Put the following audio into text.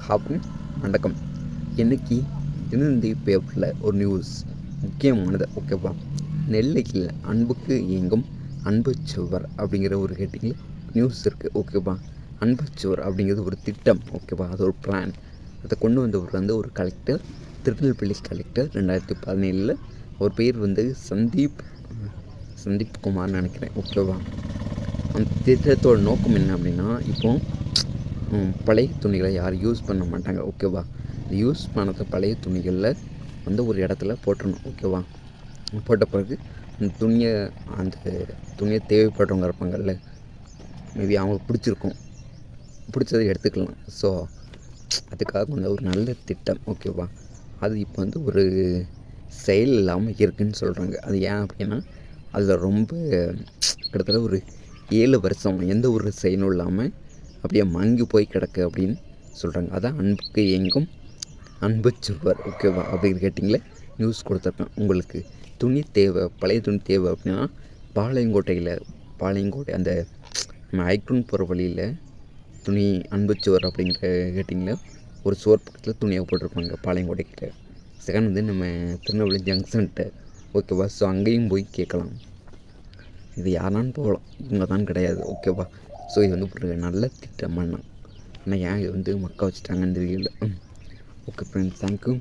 ஹாப்னு வணக்கம். இன்றைக்கி தினந்தி பேப்பரில் ஒரு நியூஸ் முக்கியமானது. ஓகேவா, நெல்லையில் அன்புக்கு இயங்கும் அன்புச்சுவர் அப்படிங்கிற ஒரு ஹெட்டிங்கில் நியூஸ் இருக்குது. ஓகேவா, அன்புச்சுவர் அப்படிங்கிறது ஒரு திட்டம். ஓகேவா, அது ஒரு பிளான். அதை கொண்டு வந்தவர் ஒரு கலெக்டர், திருநெல்வேலி கலெக்டர் 2017. அவர் பேர் சந்தீப் குமார்னு நினைக்கிறேன். ஓகேவா, அந்த திட்டத்தோட நோக்கம் என்ன அப்படின்னா, இப்போது பழைய துணிகளை யாரும் யூஸ் பண்ண மாட்டாங்க. ஓகேவா, யூஸ் பண்ண பழைய துணிகளில் ஒரு இடத்துல போட்டுடணும். ஓகேவா, போட்ட பிறகு அந்த துணியை தேவைப்படுறவங்க இருப்பாங்கல்ல, மேபி அவங்களுக்கு பிடிச்சதை எடுத்துக்கலாம். ஸோ அதுக்காக ஒரு நல்ல திட்டம். ஓகேவா, அது இப்போ ஒரு செயல் இல்லாமல் இருக்குதுன்னு சொல்கிறாங்க. அது ஏன் அப்படின்னா, அதில் ரொம்ப கிட்டத்தட்ட ஒரு 7 வருஷம் எந்த ஒரு செயலும் இல்லாமல் அப்படியே மங்கி போய் கிடக்கு அப்படின்னு சொல்கிறாங்க. அதான் அன்புக்கு இயங்கும் அன்புச்சுவர். ஓகேவா, அப்படின்னு கேட்டிங்களே நியூஸ் கொடுத்துருப்பேன். உங்களுக்கு துணி தேவை, பழைய துணி தேவை அப்படின்னா பாளையங்கோட்டை அந்த நம்ம ஐக்ரூன் போகிற வழியில் துணி அன்புச்சுவர் அப்படிங்கிற கேட்டிங்கில் ஒரு சுவர் பக்கத்தில் துணியாக போட்டிருப்பாங்க பாளையங்கோட்டை கிட்ட. செகண்ட் நம்ம திருநெல்வேலி ஜங்ஷன்கிட்ட. ஓகேவா, ஸோ அங்கேயும் போய் கேட்கலாம். இது யாரான்னு போகலாம், இவங்க தான் கிடையாது. ஓகேவா, ஸோ இது ஒரு நல்ல திட்டம். ஆனால் ஏன் இது மக்கா வச்சுட்டாங்கன்னு தெரியல. Okay friends, thank you.